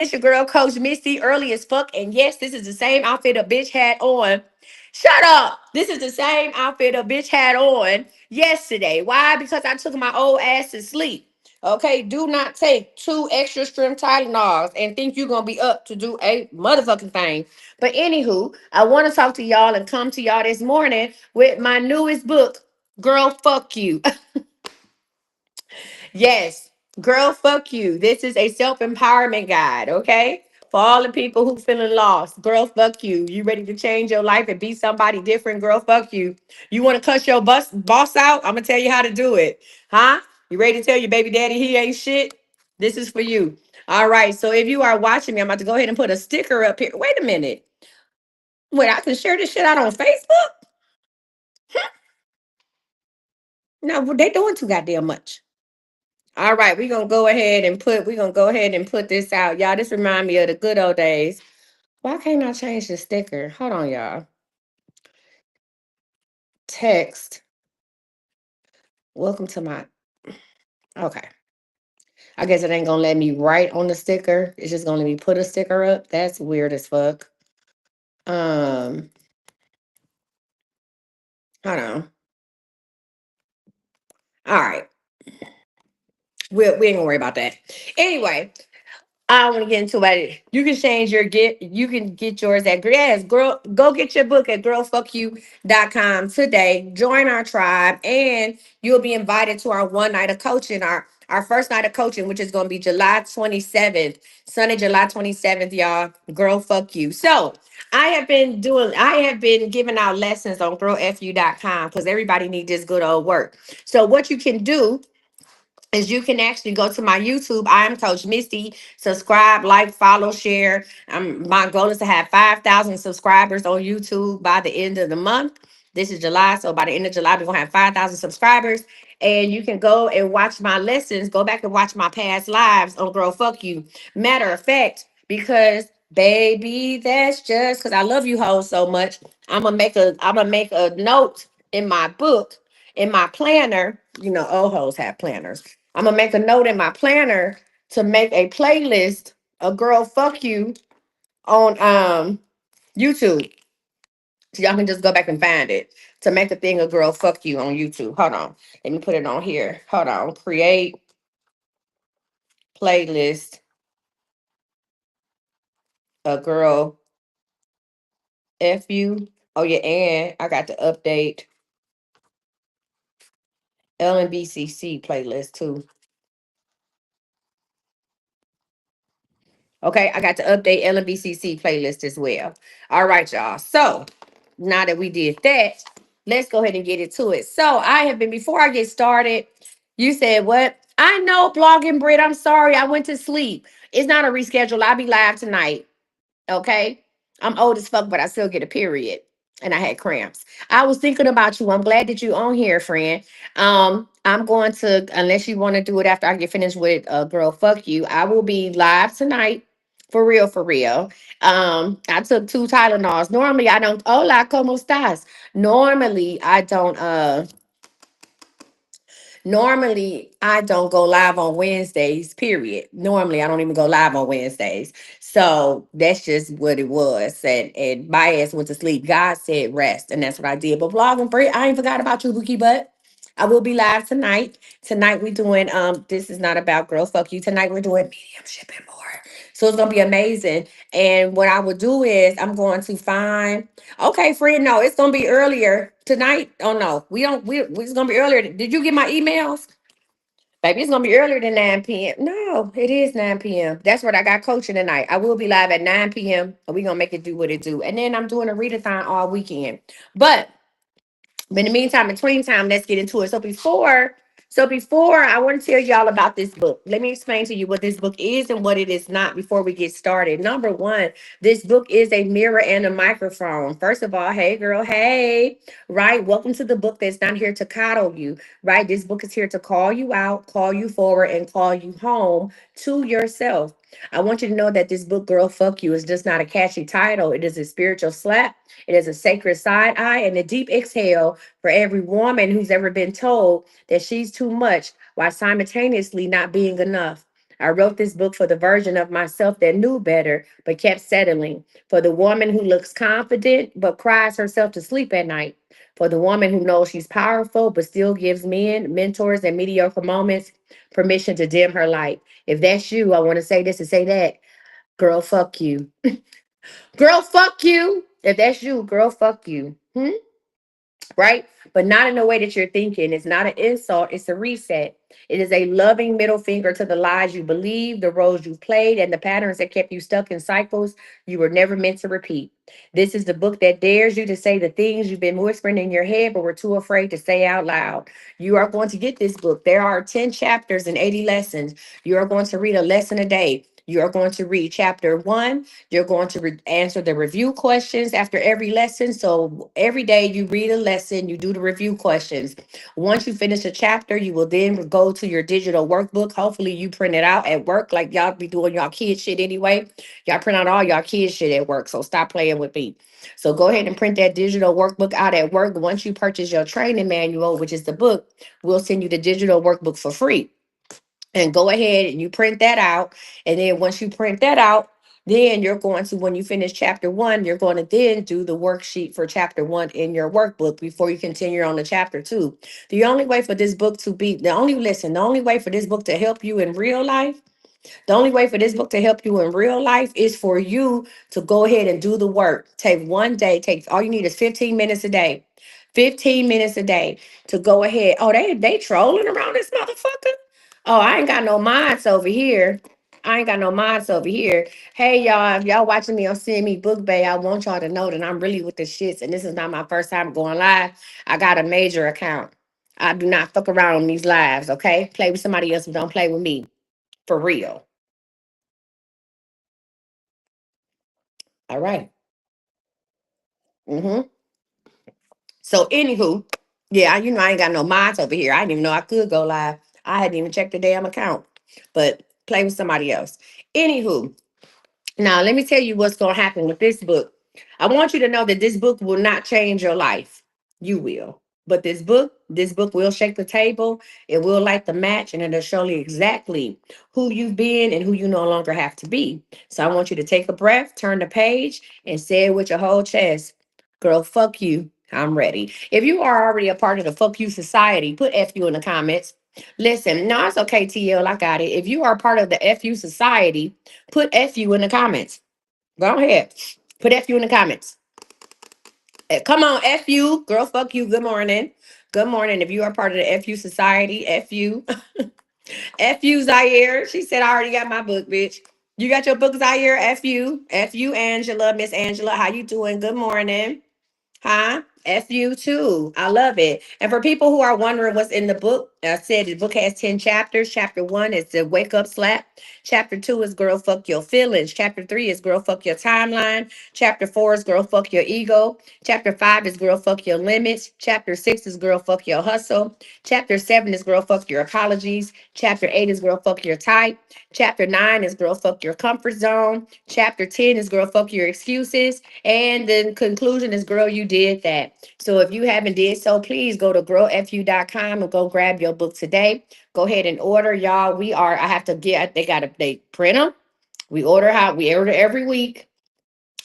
It's your girl, Coach Missy, early as fuck. And yes, this is the same outfit a bitch had on. Shut up. This is the same outfit a bitch had on yesterday. Why? Because I took my old ass to sleep. Okay, do not take two extra strength Tylenols and think you're gonna be up to do a motherfucking thing. But anywho, I want to talk to y'all and come to y'all this morning with my newest book, Girl Fuck You. Yes, girl, fuck you. This is a self-empowerment guide, okay? For all the people who feeling lost. Girl, fuck you. You ready to change your life and be somebody different? Girl, fuck you. You want to cuss your boss out? I'm gonna tell you how to do it. Huh? You ready to tell your baby daddy he ain't shit? This is for you. All right. So if you are watching me, I'm about to go ahead and put a sticker up here. Wait a minute. Wait, I can share this shit out on Facebook? No, they doing too goddamn much. All right, we're gonna go ahead and put this out. Y'all, this remind me of the good old days. Why can't I change the sticker? Hold on, y'all. Text. Welcome to my okay. I guess it ain't gonna let me write on the sticker. It's just gonna let me put a sticker up. That's weird as fuck. Um, hold on. All right. We ain't gonna worry about that. Anyway, I want to get into it. You can change your get. You can get yours at yes, girl. Go get your book at girlfuckyou.com today. Join our tribe, and you'll be invited to our one night of coaching. Our first night of coaching, which is going to be July 27th, Sunday, July 27th, y'all. Girl, fuck you. So I have been giving out lessons on girlfu.com because everybody needs this good old work. So what you can do is you can actually go to my YouTube. I am Coach Misty. Subscribe, like, follow, share. My goal is to have 5,000 subscribers on YouTube by the end of the month. This is July, so by the end of July, we're gonna have 5,000 subscribers. And you can go and watch my lessons. Go back and watch my past lives on Girl Fuck You. Matter of fact, because baby, that's just because I love you hoes so much. I'm gonna make a note in my book, in my planner. You know, old hoes have planners. I'm gonna make a note in my planner to make a playlist of Girl Fuck You on YouTube. So y'all can just go back and find it to make a thing of Girl Fuck You on YouTube. Hold on. Let me put it on here. Hold on. Create playlist a Girl F You. Oh yeah, and I got to update LNBCC playlist too. Okay, I got to update LNBCC playlist as well. All right, y'all. So now that we did that, let's go ahead and get into it. So I have been, before I get started, you said what? I know, blogging Brit. I'm sorry, I went to sleep. It's not a reschedule. I'll be live tonight. Okay. I'm old as fuck, but I still get a period. And I had cramps. I was thinking about you. I'm glad that you on here, friend. I'm going to, unless you want to do it after I get finished with Girl Fuck You, I will be live tonight. For real, for real. I took two Tylenols. Normally I don't. Hola, ¿cómo estás? Normally, I don't go live on Wednesdays, period. Normally, I don't even go live on Wednesdays. So that's just what it was. And my ass went to sleep. God said rest, and that's what I did. But vlogging, Brit, I ain't forgot about you, Bookie Butt. I will be live tonight. Tonight we doing this is not about girl fuck you. Tonight we're doing mediumship and more. So it's gonna be amazing. And what I will do is I'm going to find okay, friend. No, it's gonna be earlier tonight. Oh no, we don't. It's gonna be earlier. Did you get my emails, baby? It's gonna be earlier than 9 p.m. No, it is 9 p.m. That's what I got coaching tonight. I will be live at 9 p.m. And we gonna make it do what it do. And then I'm doing a readathon all weekend. But in the meantime, between time, let's get into it. So before I want to tell y'all about this book. Let me explain to you what this book is and what it is not before we get started. Number one, this book is a mirror and a microphone. First of all, hey girl, hey, right? Welcome to the book that's not here to coddle you, right? This book is here to call you out, call you forward, and call you home to yourself. I want you to know that this book, Girl Fuck You, is just not a catchy title. It is a spiritual slap. It is a sacred side eye and a deep exhale for every woman who's ever been told that she's too much while simultaneously not being enough. I wrote this book for the version of myself that knew better but kept settling. For the woman who looks confident but cries herself to sleep at night. For the woman who knows she's powerful but still gives men, mentors, and mediocre moments permission to dim her light. If that's you, I want to say this and say that. Girl, fuck you. Girl, fuck you. If that's you, girl, fuck you. Right? But not in the way that you're thinking. It's not an insult, it's a reset. It is a loving middle finger to the lies you believe, the roles you played, and the patterns that kept you stuck in cycles you were never meant to repeat. This is the book that dares you to say the things you've been whispering in your head but were too afraid to say out loud. You are going to get this book. There are 10 chapters and 80 lessons. You are going to read a lesson a day. You are going to read chapter one. You're going to answer the review questions after every lesson. So every day you read a lesson, you do the review questions. Once you finish a chapter, you will then go to your digital workbook. Hopefully you print it out at work like y'all be doing y'all kid shit anyway. Y'all print out all y'all kid shit at work. So stop playing with me. So go ahead and print that digital workbook out at work. Once you purchase your training manual, which is the book, we'll send you the digital workbook for free. And go ahead and you print that out. And then once you print that out, then you're going to, when you finish chapter one, you're going to then do the worksheet for chapter one in your workbook before you continue on to chapter two. The only way for this book to be, the only way for this book to help you in real life, the only way for this book to help you in real life is for you to go ahead and do the work. Take one day, all you need is 15 minutes a day. 15 minutes a day to go ahead. Oh, they trolling around this motherfucker. Oh, I ain't got no minds over here. I ain't got no minds over here. Hey y'all, if y'all watching me on Send Me Book Bay, I want y'all to know that I'm really with the shits, and this is not my first time going live. I got a major account. I do not fuck around on these lives, okay? Play with somebody else, but don't play with me. For real. All right. Mm-hmm. So anywho, yeah, I ain't got no mods over here. I didn't even know I could go live. I hadn't even checked the damn account. But play with somebody else. Anywho, now let me tell you what's gonna happen with this book. I want you to know that this book will not change your life. You will. But this book will shake the table. It will light the match, and it'll show you exactly who you've been and who you no longer have to be. So I want you to take a breath, turn the page, and say it with your whole chest. Girl, fuck you. I'm ready. If you are already a part of the fuck you society, put FU in the comments. Listen, no, it's okay, TL. I got it. If you are part of the FU society, put FU in the comments. Go ahead. Put FU in the comments. Come on, FU. Girl, fuck you. Good morning. Good morning. If you are part of the FU society, FU. FU Zaire. She said, I already got my book, bitch. You got your book, Zaire? FU. FU Angela. Miss Angela. How you doing? Good morning. Huh? FU too. I love it. And for people who are wondering what's in the book, I said the book has 10 chapters. Chapter one is the wake up slap. Chapter two is girl fuck your feelings. Chapter three is girl fuck your timeline. Chapter four is girl fuck your ego. Chapter five is girl fuck your limits. Chapter six is girl fuck your hustle. Chapter seven is girl fuck your apologies. Chapter eight is girl fuck your type. Chapter nine is girl fuck your comfort zone. Chapter 10 is girl fuck your excuses. And the conclusion is, girl, you did that. So if you haven't did so, please go to growfu.com and go grab your book today. Go ahead and order, y'all. I have to get, they print them. We order every week.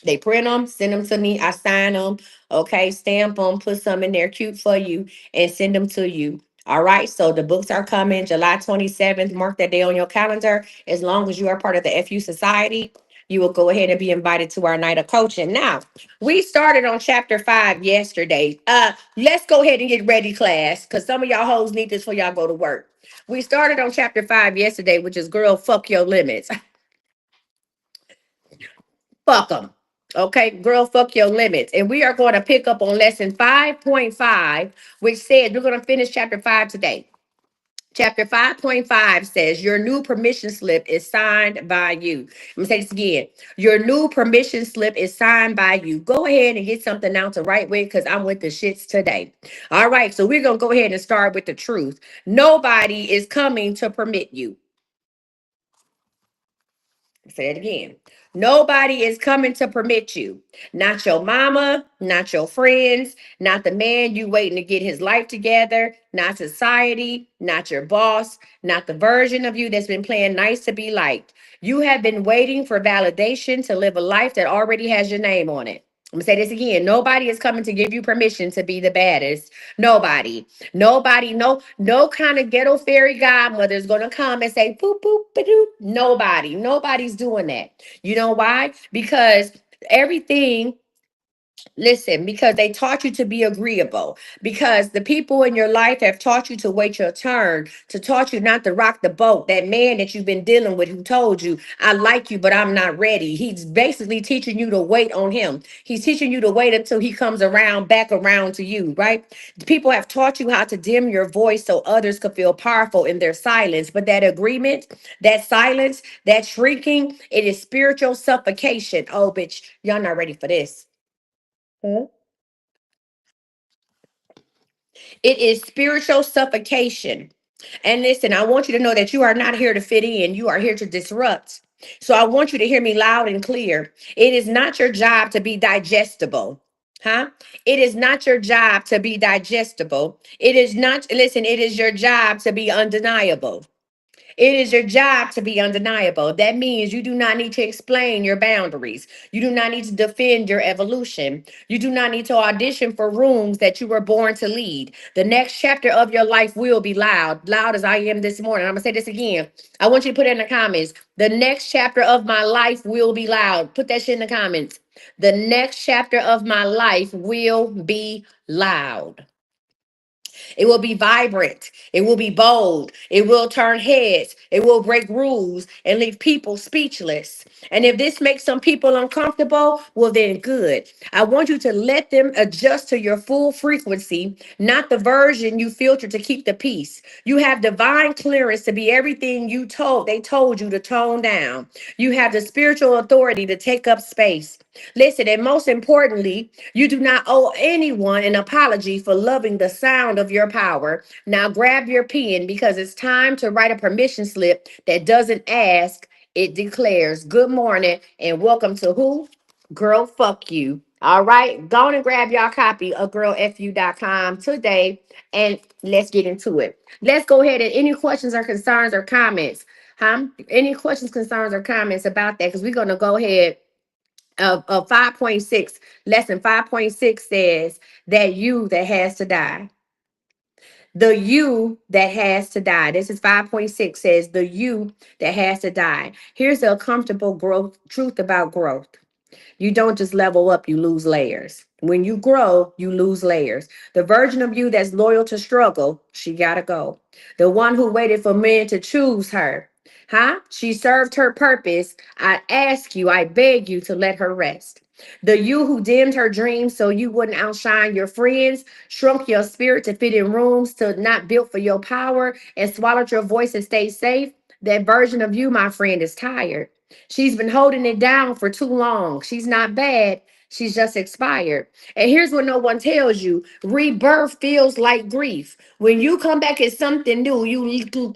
They print them, send them to me. I sign them. Okay, stamp them, put some in there cute for you, and send them to you. All right. So the books are coming July 27th. Mark that day on your calendar. As long as you are part of the FU Society, you will go ahead and be invited to our night of coaching. Now, we started on chapter 5 yesterday. Let's go ahead and get ready, class, because some of y'all hoes need this for y'all go to work. We started on chapter 5 yesterday, which is girl, fuck your limits. Fuck them. Okay, girl, fuck your limits. And we are going to pick up on lesson 5.5, which said we're going to finish chapter 5 today. Chapter 5.5 says your new permission slip is signed by you. I'm going to say this again. Your new permission slip is signed by you. Go ahead and get something out the right way because I'm with the shits today. All right, so we're going to go ahead and start with the truth. Nobody is coming to permit you. Say it again. Nobody is coming to permit you. Not your mama, not your friends, not the man you waiting to get his life together, not society, not your boss, not the version of you that's been playing nice to be liked. You have been waiting for validation to live a life that already has your name on it. I'm gonna say this again. Nobody is coming to give you permission to be the baddest. Nobody. Nobody, no kind of ghetto fairy godmother is gonna come and say boop boop ba-doop. Nobody, nobody's doing that. You know why? Because everything, listen, because they taught you to be agreeable, because the people in your life have taught you to wait your turn, to taught you not to rock the boat. That man that you've been dealing with who told you, I like you, but I'm not ready. He's basically teaching you to wait on him. He's teaching you to wait until he comes around, back around to you, right? People have taught you how to dim your voice so others could feel powerful in their silence. But that agreement, that silence, that shrinking, it is spiritual suffocation. Oh, bitch, y'all not ready for this. Huh? It is spiritual suffocation. And listen, I want you to know that you are not here to fit in, you are here to disrupt. So I want you to hear me loud and clear. It is not your job to be digestible. Huh? It is not your job to be digestible. It is not, listen, it is your job to be undeniable. It is your job to be undeniable. That means you do not need to explain your boundaries. You do not need to defend your evolution. You do not need to audition for rooms that you were born to lead. The next chapter of your life will be loud, loud as I am this morning. I'm going to say this again. I want you to put it in the comments. The next chapter of my life will be loud. Put that shit in the comments. The next chapter of my life will be loud. It will be vibrant. It will be bold. It will turn heads. It will break rules and leave people speechless. And if this makes some people uncomfortable, well, then good. I want you to let them adjust to your full frequency, not the version you filter to keep the peace. You have divine clearance to be everything they told you to tone down. You have the spiritual authority to take up space. Listen, and most importantly, you do not owe anyone an apology for loving the sound of your power. Now grab your pen because it's time to write a permission slip that doesn't ask, it declares. Good morning and welcome to who? Girl, fuck you. All right, go on and grab your copy of girlfu.com today and let's get into it. Let's go ahead and any questions or concerns or comments? Huh? Any questions, concerns, or comments about that? Because we're going to go ahead of 5.6, lesson 5.6 says that you that has to die. The you that has to die. This is 5.6 says the you that has to die. Here's a comfortable growth truth about growth. You don't just level up, you lose layers. When you grow, you lose layers. The version of you that's loyal to struggle, she gotta go. The one who waited for men to choose her, huh? She served her purpose. I ask you, I beg you to let her rest. The you who dimmed her dreams so you wouldn't outshine your friends, shrunk your spirit to fit in rooms to not built for your power, and swallowed your voice and stayed safe. That version of you, my friend, is tired. She's been holding it down for too long. She's not bad. She's just expired. And here's what no one tells you. Rebirth feels like grief. When you come back as something new, you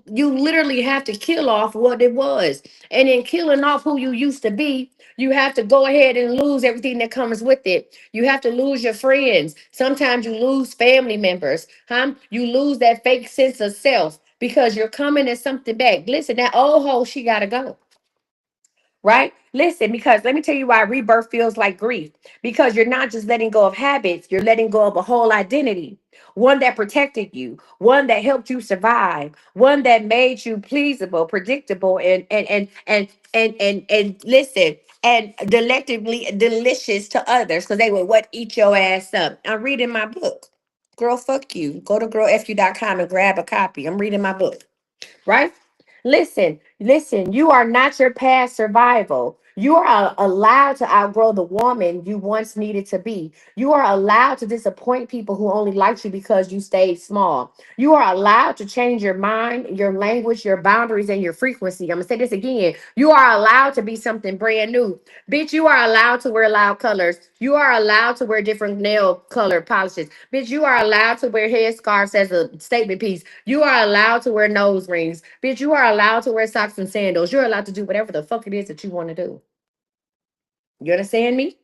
literally have to kill off what it was. And in killing off who you used to be, you have to go ahead and lose everything that comes with it. You have to lose your friends. Sometimes you lose family members. Huh? You lose that fake sense of self because you're coming as something back. Listen, that old hoe, she gotta go. Right? Listen, because let me tell you why rebirth feels like grief. Because you're not just letting go of habits, you're letting go of a whole identity. One that protected you, one that helped you survive, one that made you pleasable, predictable, and listen, and delectably delicious to others because they would what eat your ass up. I'm reading my book. Girl, fuck you. Go to girlfu.com and grab a copy. I'm reading my book, right? Listen, you are not your past survival. You are allowed to outgrow the woman you once needed to be. You are allowed to disappoint people who only liked you because you stayed small. You are allowed to change your mind, your language, your boundaries, and your frequency. I'm going to say this again. You are allowed to be something brand new. Bitch, you are allowed to wear loud colors. You are allowed to wear different nail color polishes. Bitch, you are allowed to wear headscarves as a statement piece. You are allowed to wear nose rings. Bitch, you are allowed to wear socks Birkenstocks and sandals. You're allowed to do whatever the fuck it is that you want to do. You understand me?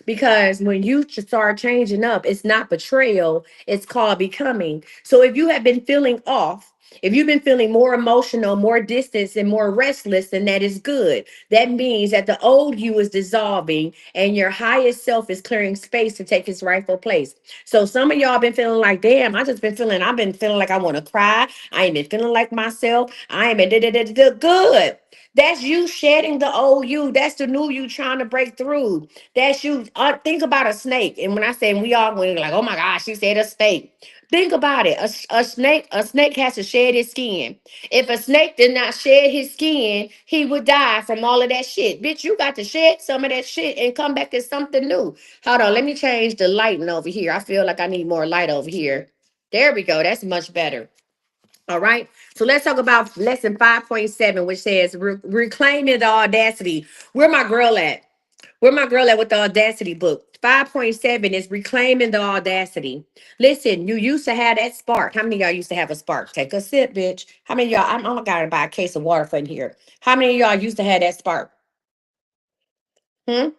Because when you start changing up, it's not betrayal, it's called becoming. So if you have been feeling off, if you've been feeling more emotional, more distance, and more restless, then that is good. That means that the old you is dissolving and your highest self is clearing space to take its rightful place. So some of y'all been feeling like, damn, I've been feeling like I want to cry. I ain't been feeling like myself. I ain't been good. That's you shedding the old you. That's the new you trying to break through. That's you. Think about a snake. And when I say we all went like, oh my gosh, she said a snake. Think about it. A snake has to shed his skin. If a snake did not shed his skin, he would die from all of that shit. Bitch, you got to shed some of that shit and come back to something new. Hold on, let me change the lighting over here. I feel like I need more light over here. There we go. That's much better. All right. So let's talk about lesson 5.7, which says reclaiming the audacity. Where my girl at? Where my girl at with the audacity book? 5.7 is reclaiming the audacity. Listen, you used to have that spark. How many of y'all used to have a spark? Take a sip, bitch. How many of y'all? I'm gotta buy a case of water for in here. How many of y'all used to have that spark? Hmm?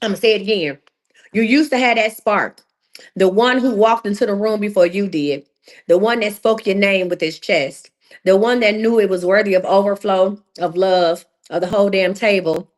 I'm gonna say it again. You used to have that spark. The one who walked into the room before you did. The one that spoke your name with his chest. The one that knew it was worthy of overflow, of love, of the whole damn table,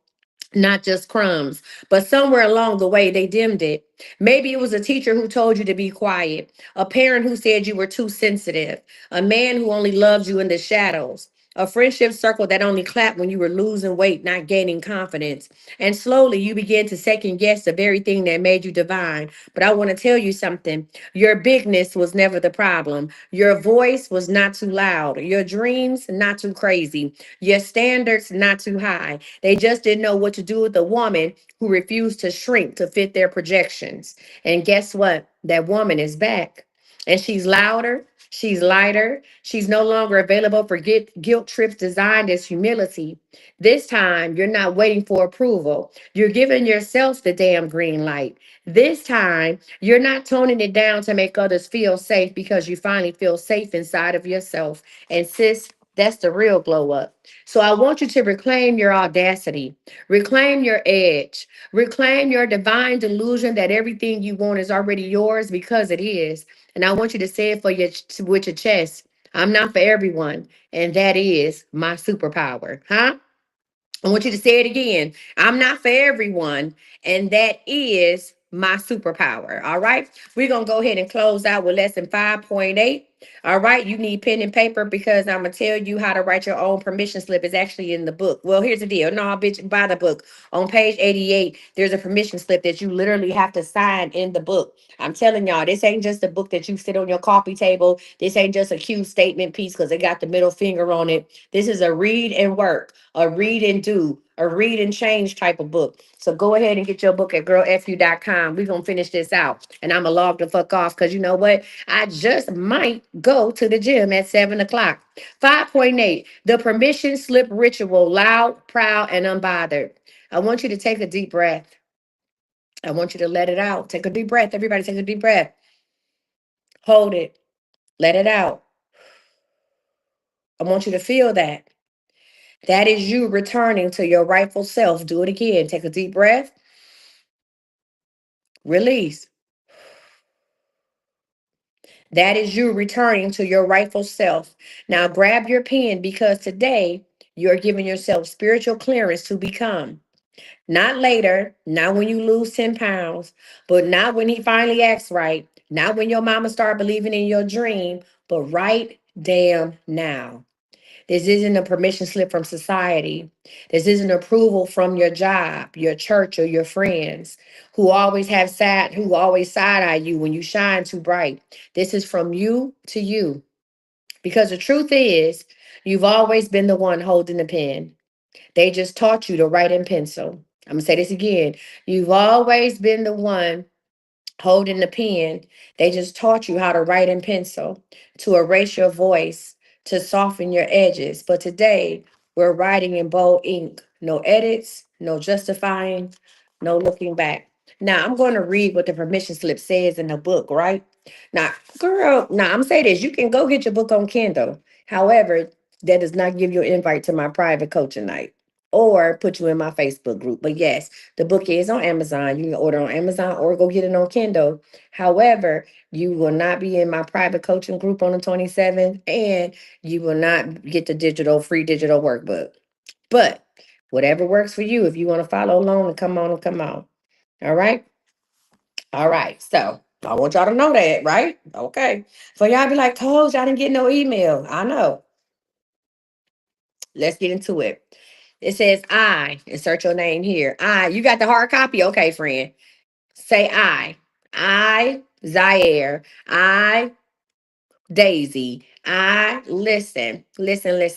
not just crumbs. But somewhere along the way, they dimmed it. Maybe it was a teacher who told you to be quiet, a parent who said you were too sensitive, a man who only loved you in the shadows, a friendship circle that only clapped when you were losing weight, not gaining confidence. And slowly you began to second guess the very thing that made you divine. But I want to tell you something. Your bigness was never the problem. Your voice was not too loud. Your dreams not too crazy. Your standards not too high. They just didn't know what to do with a woman who refused to shrink to fit their projections. And guess what? That woman is back. And she's louder, she's lighter, she's no longer available for guilt trips designed as humility. This time, you're not waiting for approval. You're giving yourself the damn green light. This time, you're not toning it down to make others feel safe because you finally feel safe inside of yourself. And sis, that's the real glow up. So I want you to reclaim your audacity, reclaim your edge, reclaim your divine delusion that everything you want is already yours because it is. And I want you to say it for your with your chest. I'm not for everyone, and that is my superpower. Huh? I want you to say it again. I'm not for everyone, and that is my superpower. All right. We're going to go ahead and close out with lesson 5.8. All right. You need pen and paper because I'm going to tell you how to write your own permission slip. It's actually in the book. Well, here's the deal. No, bitch, buy the book. On page 88, there's a permission slip that you literally have to sign in the book. I'm telling y'all, this ain't just a book that you sit on your coffee table. This ain't just a cute statement piece because it got the middle finger on it. This is a read and work, a read and do, a read and change type of book. So go ahead and get your book at girlfu.com. We're going to finish this out. And I'm going to log the fuck off because you know what? I just might go to the gym at 7 o'clock. 5.8, the permission slip ritual, loud, proud, and unbothered. I want you to take a deep breath. I want you to let it out. Take a deep breath. Everybody take a deep breath. Hold it. Let it out. I want you to feel that. That is you returning to your rightful self. Do it again. Take a deep breath. Release. That is you returning to your rightful self. Now grab your pen because today you're giving yourself spiritual clearance to become. Not later, not when you lose 10 pounds, but not when he finally acts right, not when your mama start believing in your dream, but right damn now. This isn't a permission slip from society. This isn't approval from your job, your church, or your friends who always side eye you when you shine too bright. This is from you to you. Because the truth is, you've always been the one holding the pen. They just taught you to write in pencil. I'm going to say this again. You've always been the one holding the pen. They just taught you how to write in pencil, to erase your voice, to soften your edges. But today, we're writing in bold ink. No edits, no justifying, no looking back. Now, I'm going to read what the permission slip says in the book, right? Now, girl, now I'm saying this. You can go get your book on Kindle. However, that does not give you an invite to my private coaching night or put you in my Facebook group. But yes, the book is on Amazon. You can order on Amazon or go get it on Kindle. However, you will not be in my private coaching group on the 27th, and you will not get the free digital workbook. But whatever works for you, if you want to follow along and come on and come on. All right. All right. So I want y'all to know that, right? Okay. So y'all be like, Coach, I didn't get no email. I know. Let's get into it. It says I, insert your name here. You got the hard copy? Okay, friend. Say I. Zaire. Daisy. Listen.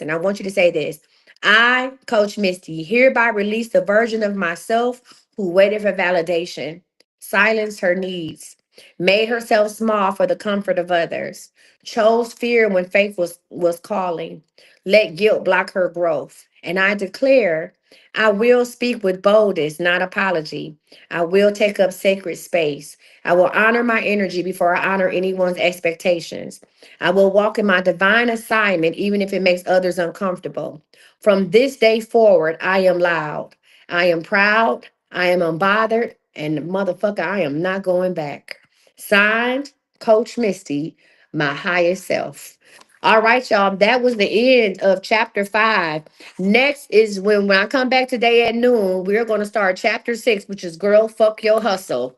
I want you to say this. I, Coach Misty, hereby release the version of myself who waited for validation, silenced her needs, made herself small for the comfort of others, chose fear when faith was calling, let guilt block her growth. And I declare, I will speak with boldness, not apology. I will take up sacred space. I will honor my energy before I honor anyone's expectations. I will walk in my divine assignment, even if it makes others uncomfortable. From this day forward, I am loud. I am proud. I am unbothered. And motherfucker, I am not going back. Signed, Coach Misty, my highest self. All right, y'all. That was the end of chapter 5. Next is when I come back today at noon, we're going to start chapter 6, which is Girl, Fuck Your Hustle.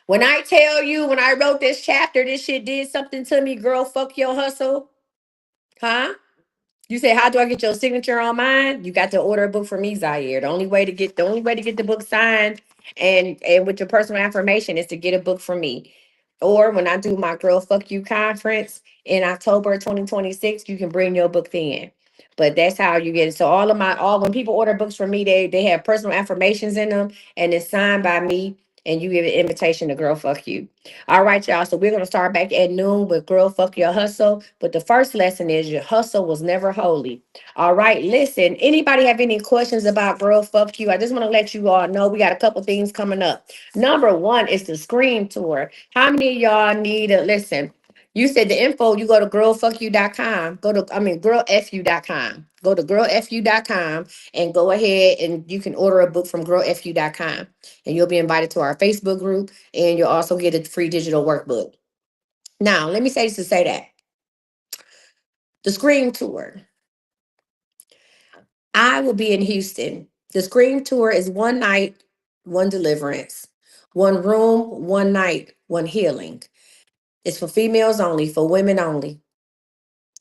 When I tell you, when I wrote this chapter, this shit did something to me, girl. Fuck your hustle. Huh? You say, how do I get your signature on mine? You got to order a book from me, Zaire. The only way to get the book signed and with your personal affirmation is to get a book from me. Or when I do my Girl Fuck You conference in October 2026, you can bring your book in. But that's how you get it. So all when people order books from me, they have personal affirmations in them and it's signed by me and you give an invitation to Girl Fuck You. All right, y'all. So we're gonna start back at noon with Girl Fuck Your Hustle. But the first lesson is your hustle was never holy. All right, listen. Anybody have any questions about Girl Fuck You? I just want to let you all know we got a couple things coming up. Number one is the Scream Tour. How many of y'all need to listen? You said the info, you go to girlfuckyou.com. Girlfu.com. Go to girlfu.com and go ahead and you can order a book from girlfu.com. And you'll be invited to our Facebook group and you'll also get a free digital workbook. Now, let me say this to say that. The Scream Tour. I will be in Houston. The Scream Tour is one night, one deliverance, one room, one night, one healing. It's for females only, for women only.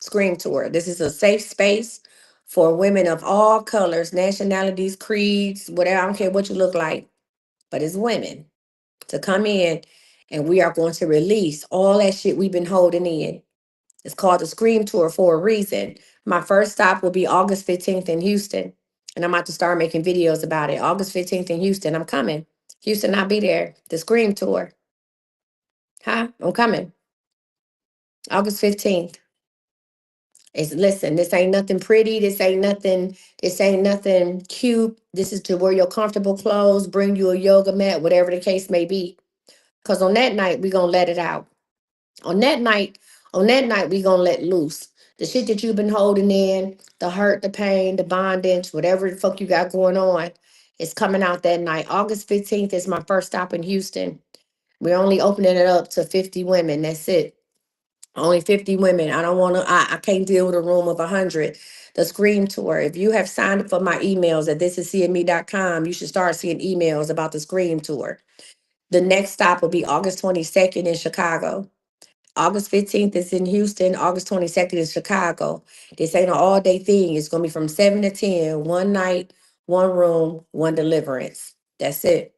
Scream Tour. This is a safe space for women of all colors, nationalities, creeds, whatever. I don't care what you look like, but it's women to come in and we are going to release all that shit we've been holding in. It's called the Scream Tour for a reason. My first stop will be August 15th in Houston. And I'm about to start making videos about it. August 15th in Houston. I'm coming. Houston, I'll be there. The Scream Tour. Huh? I'm coming. August 15th. It's listen, this ain't nothing pretty. This ain't nothing cute. This is to wear your comfortable clothes, bring you a yoga mat, whatever the case may be. Cause on that night, we're gonna let it out. On that night, we gonna let loose. The shit that you've been holding in, the hurt, the pain, the bondage, whatever the fuck you got going on, is coming out that night. August 15th is my first stop in Houston. We're only opening it up to 50 women. That's it. Only 50 women. I don't want to, I can't deal with a room of 100. The Scream Tour. If you have signed up for my emails at thisisseeingme.com, you should start seeing emails about the Scream Tour. The next stop will be August 22nd in Chicago. August 15th is in Houston. August 22nd is Chicago. This ain't an all day thing. It's going to be from 7 to 10, one night, one room, one deliverance. That's it.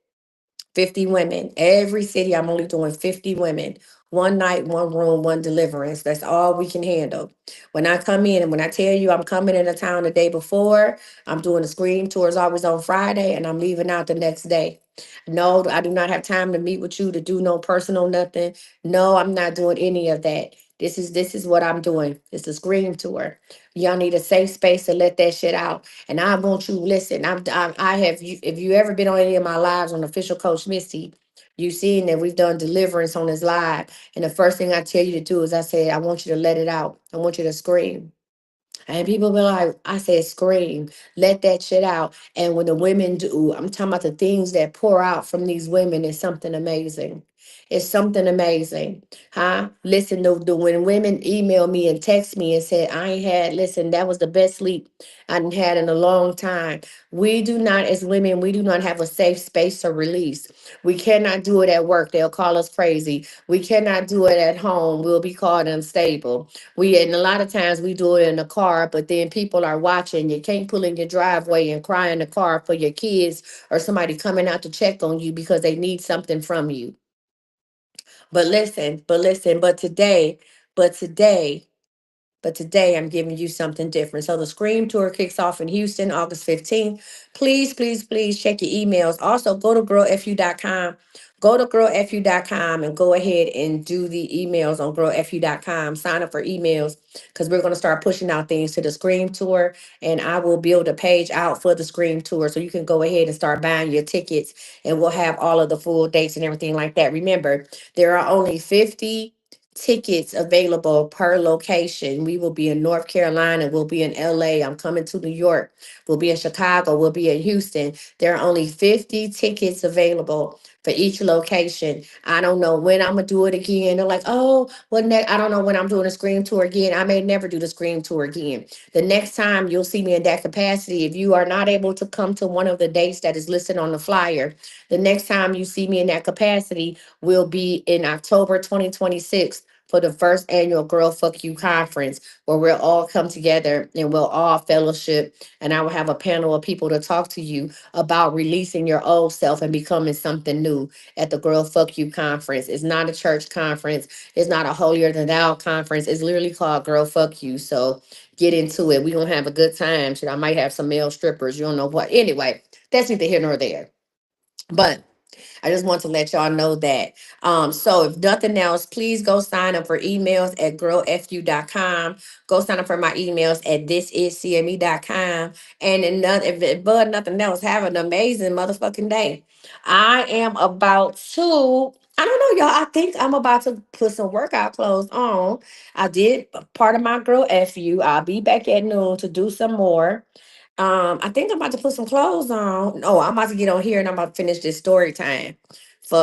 50 women. Every city, I'm only doing 50 women. One night, one room, one deliverance. That's all we can handle. When I come in and when I tell you I'm coming in a town the day before, I'm doing the Scream Tours always on Friday and I'm leaving out the next day. No, I do not have time to meet with you to do no personal nothing. No, I'm not doing any of that. This is what I'm doing. It's a Scream Tour. Y'all need a safe space to let that shit out. And I want you listen. I have you. If you ever been on any of my lives on official Coach Misty, You seen that we've done deliverance on this live. And the first thing I tell you to do is I say, I want you to let it out. I want you to scream. And people be like, I said, scream, let that shit out. And when the women do, I'm talking about the things that pour out from these women is something amazing. It's something amazing. Huh? Listen, when women email me and text me and said, I ain't had, listen, that was the best sleep I done had in a long time. We do not, as women, we do not have a safe space to release. We cannot do it at work. They'll call us crazy. We cannot do it at home. We'll be called unstable. And a lot of times we do it in the car, but then people are watching. You can't pull in your driveway and cry in the car for your kids or somebody coming out to check on you because they need something from you. But today, but today I'm giving you something different. So the Scream Tour kicks off in Houston, August 15th. Please, please, please check your emails. Also, go to girlfu.com. Go to girlfu.com and go ahead and do the emails on girlfu.com. Sign up for emails because we're going to start pushing out things to the Scream Tour. And I will build a page out for the Scream Tour so you can go ahead and start buying your tickets and we'll have all of the full dates and everything like that. Remember, there are only 50 tickets available per location. We will be in North Carolina, we'll be in LA, I'm coming to New York, we'll be in Chicago, we'll be in Houston. There are only 50 tickets available for each location. I don't know when I'm gonna do it again. They're like, oh, well, I don't know when I'm doing a Scream Tour again. I may never do the Scream Tour again. The next time you'll see me in that capacity, if you are not able to come to one of the dates that is listed on the flyer, the next time you see me in that capacity will be in October 2026 for the first annual Girl Fuck You conference, where we'll all come together and we'll all fellowship. And I will have a panel of people to talk to you about releasing your old self and becoming something new at the Girl Fuck You conference. It's not a church conference. It's not a holier than thou conference. It's literally called Girl Fuck You. So get into it. We're going to have a good time. Shit, I might have some male strippers. You don't know what. Anyway, that's neither here nor there. But I just want to let y'all know that. So if nothing else, please go sign up for emails at girlfu.com. Go sign up for my emails at thisiscme.com. And but nothing else, have an amazing motherfucking day. I am about to, I don't know, y'all. I think I'm about to put some workout clothes on. I did part of my girl FU. I'll be back at noon to do some more. I think I'm about to put some clothes on. No, I'm about to get on here and I'm about to finish this story time for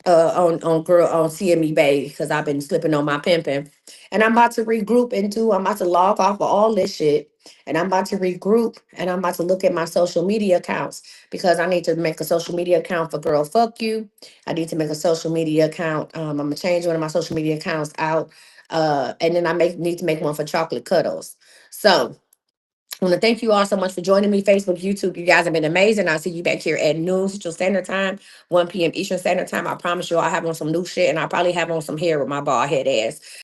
on girl on CME Bay because I've been slipping on my pimping. And I'm about to regroup I'm about to log off of all this shit and I'm about to regroup and I'm about to look at my social media accounts because I need to make a social media account for Girl Fuck You. I need to make a social media account. I'm gonna change one of my social media accounts out. And then need to make one for Chocolate Cuddles. So I want to thank you all so much for joining me, Facebook, YouTube. You guys have been amazing. I'll see you back here at noon Central Standard Time, 1 p.m. Eastern Standard Time. I promise you I'll have on some new shit and I'll probably have on some hair with my bald head ass.